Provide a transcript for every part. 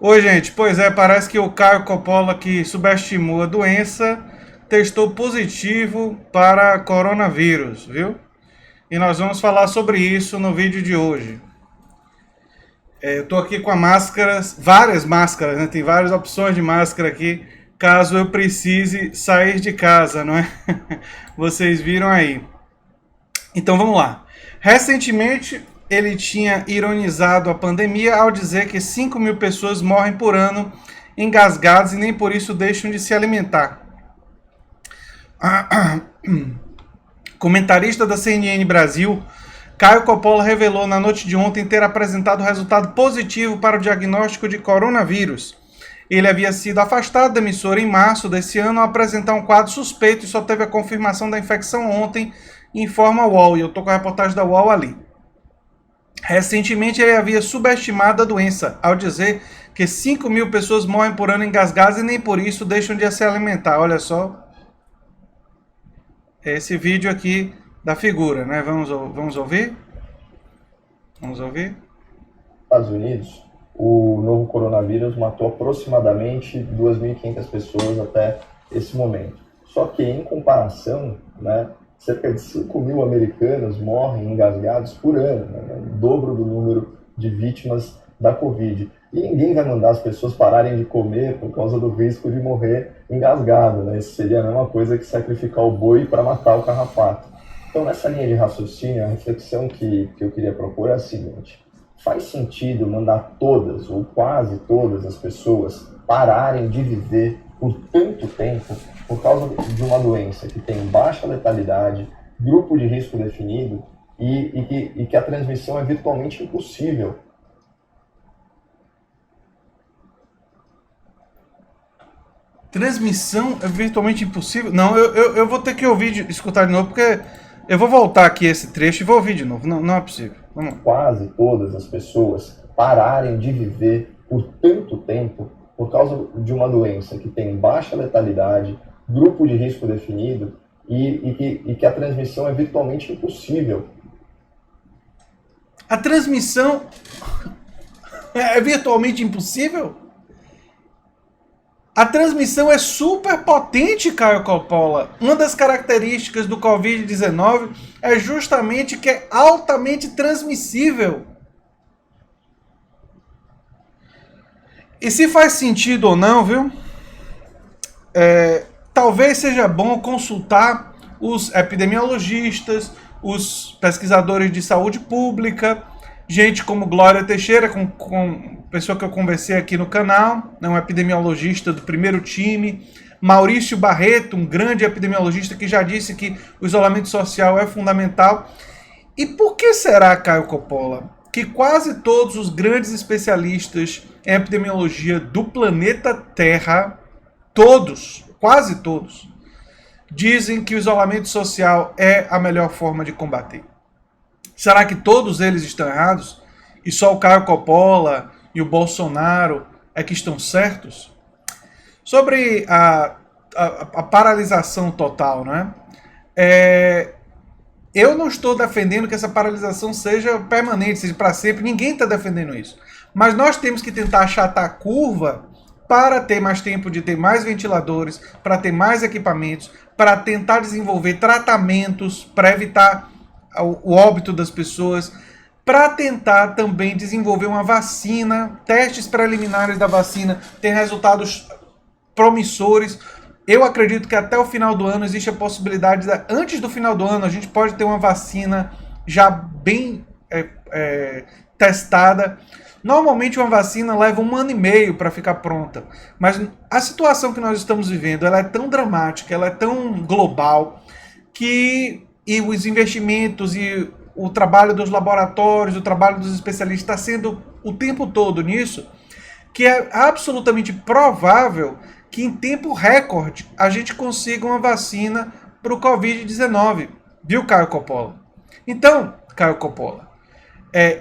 Oi, gente. Pois é, parece que o Caio Coppola, que subestimou a doença, testou positivo para coronavírus, viu? E nós vamos falar sobre isso no vídeo de hoje. Eu tô aqui com a máscaras, várias máscaras, né? Tem várias opções de máscara aqui, caso eu precise sair de casa, não é? Vocês viram aí. Então vamos lá. Recentemente, ele tinha ironizado a pandemia ao dizer que 5 mil pessoas morrem por ano engasgadas e nem por isso deixam de se alimentar. Comentarista da CNN Brasil, Caio Coppola revelou na noite de ontem ter apresentado resultado positivo para o diagnóstico de coronavírus. Ele havia sido afastado da emissora em março desse ano ao apresentar um quadro suspeito e só teve a confirmação da infecção ontem, informa a UOL. E eu estou com a reportagem da UOL ali. Recentemente ele havia subestimado a doença ao dizer que 5 mil pessoas morrem por ano engasgadas e nem por isso deixam de se alimentar. Olha só esse vídeo aqui da figura, né? Vamos ouvir? Vamos ouvir? Estados Unidos, o novo coronavírus matou aproximadamente 2.500 pessoas até esse momento. Só que, em comparação, né, cerca de 5 mil americanos morrem engasgados por ano, né, o dobro do número de vítimas da Covid. E ninguém vai mandar as pessoas pararem de comer por causa do risco de morrer engasgado, né? Isso seria a mesma coisa que sacrificar o boi para matar o carrapato. Então, nessa linha de raciocínio, a reflexão que eu queria propor é a seguinte: faz sentido mandar todas ou quase todas as pessoas pararem de viver por tanto tempo por causa de uma doença que tem baixa letalidade, grupo de risco definido e que a transmissão é virtualmente impossível? Transmissão é virtualmente impossível? Não, eu vou ter que ouvir, escutar de novo, porque eu vou voltar aqui esse trecho e vou ouvir de novo. Não, não é possível. Vamos lá. Quase todas as pessoas pararem de viver por tanto tempo por causa de uma doença que tem baixa letalidade, grupo de risco definido e que a transmissão é virtualmente impossível. A transmissão é virtualmente impossível? A transmissão é super potente, Caio Coppola. Uma das características do Covid-19 é justamente que é altamente transmissível. E se faz sentido ou não, viu? Talvez seja bom consultar os epidemiologistas, os pesquisadores de saúde pública, gente como Glória Teixeira, com pessoa que eu conversei aqui no canal, né, um epidemiologista do primeiro time, Maurício Barreto, um grande epidemiologista que já disse que o isolamento social é fundamental. E por que será, Caio Coppola, que quase todos os grandes especialistas em epidemiologia do planeta Terra, todos, quase todos, dizem que o isolamento social é a melhor forma de combater? Será que todos eles estão errados? E só o Caio Coppola e o Bolsonaro é que estão certos? Sobre a paralisação total, né? Eu não estou defendendo que essa paralisação seja permanente, seja para sempre. Ninguém está defendendo isso. Mas nós temos que tentar achatar a curva para ter mais tempo de ter mais ventiladores, para ter mais equipamentos, para tentar desenvolver tratamentos, para evitar o óbito das pessoas, para tentar também desenvolver uma vacina, testes preliminares da vacina, ter resultados promissores. Eu acredito que até o final do ano existe a possibilidade, antes do final do ano, a gente pode ter uma vacina já bem testada. Normalmente uma vacina leva 1 ano e meio para ficar pronta, mas a situação que nós estamos vivendo, ela é tão dramática, ela é tão global, e os investimentos e o trabalho dos laboratórios, o trabalho dos especialistas está sendo o tempo todo nisso, que é absolutamente provável que em tempo recorde a gente consiga uma vacina para o Covid-19. Viu, Caio Coppola? Então, Caio Coppola,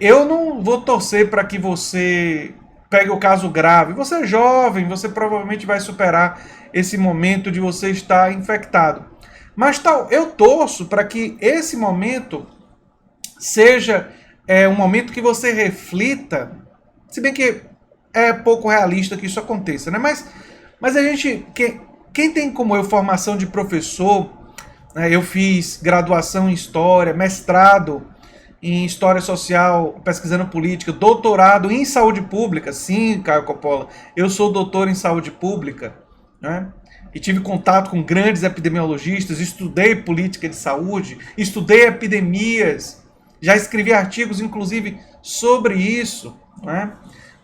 eu não vou torcer para que você pegue o caso grave. Você é jovem, você provavelmente vai superar esse momento de você estar infectado. Mas eu torço para que esse momento seja um momento que você reflita, se bem que é pouco realista que isso aconteça, né? Mas a gente, quem tem como eu formação de professor, né, eu fiz graduação em História, mestrado em História Social, pesquisando política, doutorado em Saúde Pública, sim, Caio Coppola, eu sou doutor em Saúde Pública, né? E tive contato com grandes epidemiologistas, estudei política de saúde, estudei epidemias, já escrevi artigos, inclusive, sobre isso, né?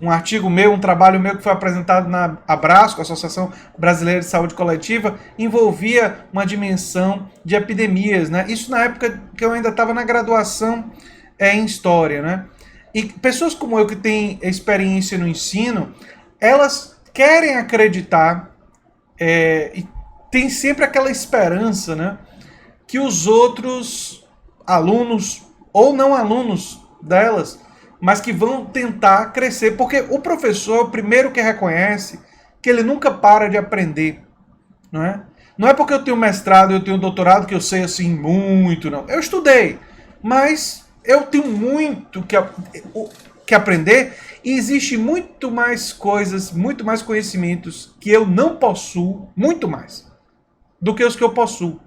Um artigo meu, um trabalho meu que foi apresentado na Abrasco, Associação Brasileira de Saúde Coletiva, envolvia uma dimensão de epidemias, né? Isso na época que eu ainda estava na graduação em História, né? E pessoas como eu que têm experiência no ensino, elas querem acreditar e tem sempre aquela esperança, né? Que os outros alunos ou não alunos delas, mas que vão tentar crescer, porque o professor é o primeiro que reconhece que ele nunca para de aprender, não é? Não é porque eu tenho mestrado, eu tenho doutorado que eu sei assim muito, não. Eu estudei, mas eu tenho muito que aprender e existe muito mais coisas, muito mais conhecimentos que eu não possuo, muito mais, do que os que eu possuo.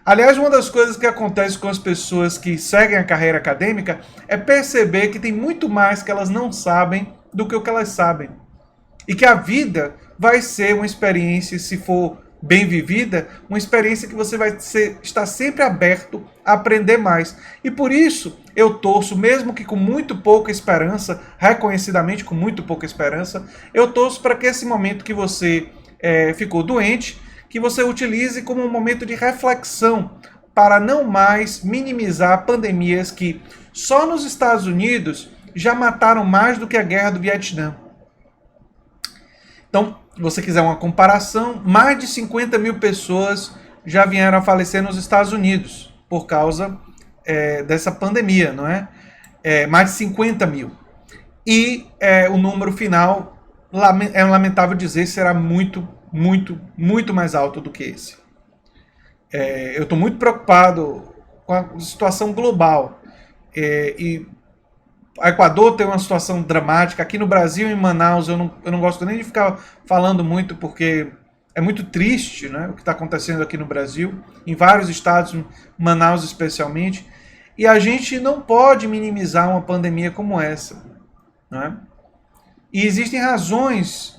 Aliás, uma das coisas que acontece com as pessoas que seguem a carreira acadêmica é perceber que tem muito mais que elas não sabem do que o que elas sabem. E que a vida vai ser uma experiência, se for bem vivida, uma experiência que você vai estar sempre aberto a aprender mais. E por isso eu torço, mesmo que com muito pouca esperança, reconhecidamente com muito pouca esperança, eu torço para que esse momento que você ficou doente, que você utilize como um momento de reflexão para não mais minimizar pandemias que só nos Estados Unidos já mataram mais do que a guerra do Vietnã. Então, se você quiser uma comparação, mais de 50 mil pessoas já vieram a falecer nos Estados Unidos por causa dessa pandemia, não é? Mais de 50 mil. E o número final, é lamentável dizer, será muito mais alto do que esse. Eu estou muito preocupado com a situação global. E o Equador tem uma situação dramática. Aqui no Brasil, em Manaus, eu não gosto nem de ficar falando muito, porque é muito triste, né, o que está acontecendo aqui no Brasil, em vários estados, Manaus especialmente. E a gente não pode minimizar uma pandemia como essa, né? E existem razões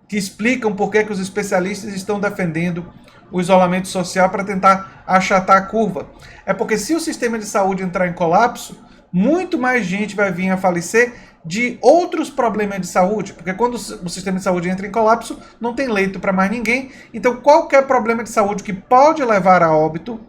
que explicam por que os especialistas estão defendendo o isolamento social para tentar achatar a curva. É porque se o sistema de saúde entrar em colapso, muito mais gente vai vir a falecer de outros problemas de saúde, porque quando o sistema de saúde entra em colapso, não tem leito para mais ninguém, então qualquer problema de saúde que pode levar a óbito,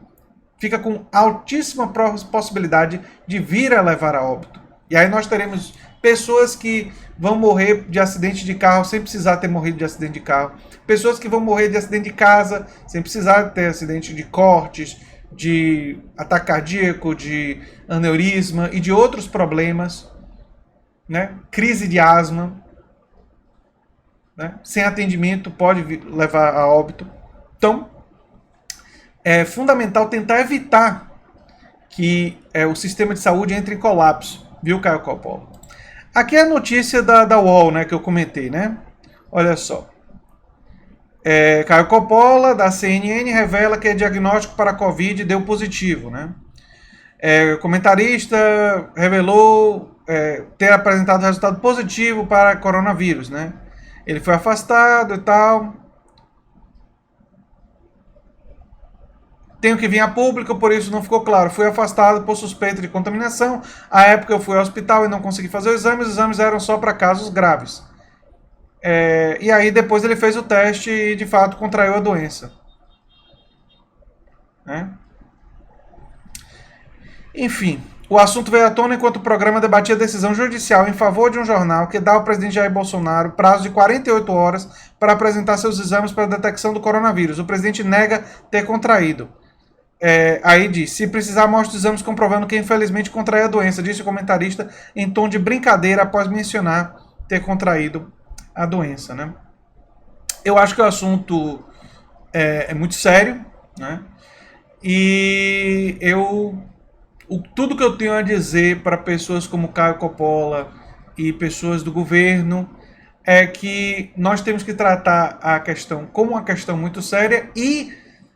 fica com altíssima possibilidade de vir a levar a óbito. E aí nós teremos pessoas que vão morrer de acidente de carro sem precisar ter morrido de acidente de carro. Pessoas que vão morrer de acidente de casa sem precisar ter acidente de cortes, de ataque cardíaco, de aneurisma e de outros problemas, né? Crise de asma, né? Sem atendimento pode levar a óbito. Então, é fundamental tentar evitar que o sistema de saúde entre em colapso, viu, Caio Coppola? Aqui é a notícia da UOL, né, que eu comentei, né? Olha só. Caio Coppola, da CNN, revela que diagnóstico para a Covid deu positivo, né? Comentarista revelou ter apresentado resultado positivo para coronavírus, né? Ele foi afastado e tal. Tenho que vir a público, por isso não ficou claro. Fui afastado por suspeita de contaminação. À época eu fui ao hospital e não consegui fazer os exames eram só para casos graves. E aí depois ele fez o teste e de fato contraiu a doença. Enfim, o assunto veio à tona enquanto o programa debatia a decisão judicial em favor de um jornal que dá ao presidente Jair Bolsonaro prazo de 48 horas para apresentar seus exames para a detecção do coronavírus. O presidente nega ter contraído. Aí diz, se precisar, mostre os exames comprovando que infelizmente contraiu a doença, disse o comentarista em tom de brincadeira após mencionar ter contraído a doença, né? Eu acho que o assunto é muito sério, né? E tudo que eu tenho a dizer para pessoas como Caio Coppola, e pessoas do governo é que nós temos que tratar a questão como uma questão muito séria e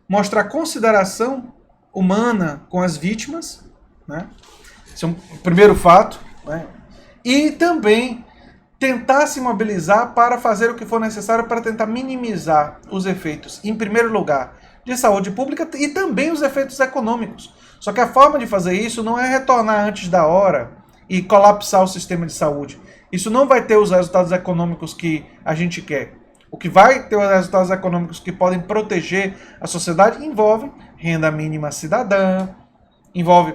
mostrar consideração humana com as vítimas, né? Esse é um primeiro fato, né? E também tentar se mobilizar para fazer o que for necessário para tentar minimizar os efeitos, em primeiro lugar, de saúde pública e também os efeitos econômicos. Só que a forma de fazer isso não é retornar antes da hora e colapsar o sistema de saúde. Isso não vai ter os resultados econômicos que a gente quer. O que vai ter os resultados econômicos que podem proteger a sociedade envolve renda mínima cidadã, envolve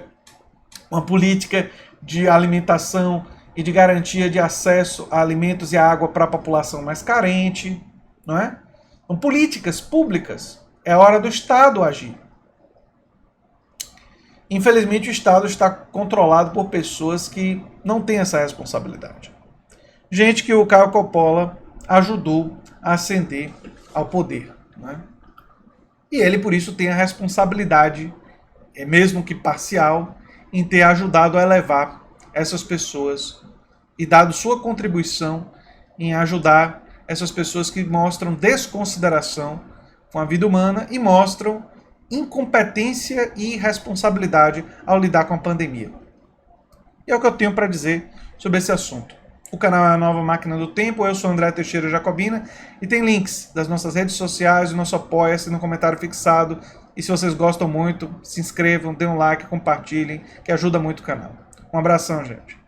uma política de alimentação e de garantia de acesso a alimentos e a água para a população mais carente, não é? Então, políticas públicas. É hora do Estado agir. Infelizmente, o Estado está controlado por pessoas que não têm essa responsabilidade. Gente que o Caio Coppola ajudou a ascender ao poder, né? E ele, por isso, tem a responsabilidade, mesmo que parcial, em ter ajudado a elevar essas pessoas e dado sua contribuição em ajudar essas pessoas que mostram desconsideração com a vida humana e mostram incompetência e irresponsabilidade ao lidar com a pandemia. E é o que eu tenho para dizer sobre esse assunto. O canal é a Nova Máquina do Tempo, eu sou André Teixeira Jacobina e tem links das nossas redes sociais, do nosso apoia-se no comentário fixado. E se vocês gostam muito, se inscrevam, dêem um like, compartilhem, que ajuda muito o canal. Um abração, gente.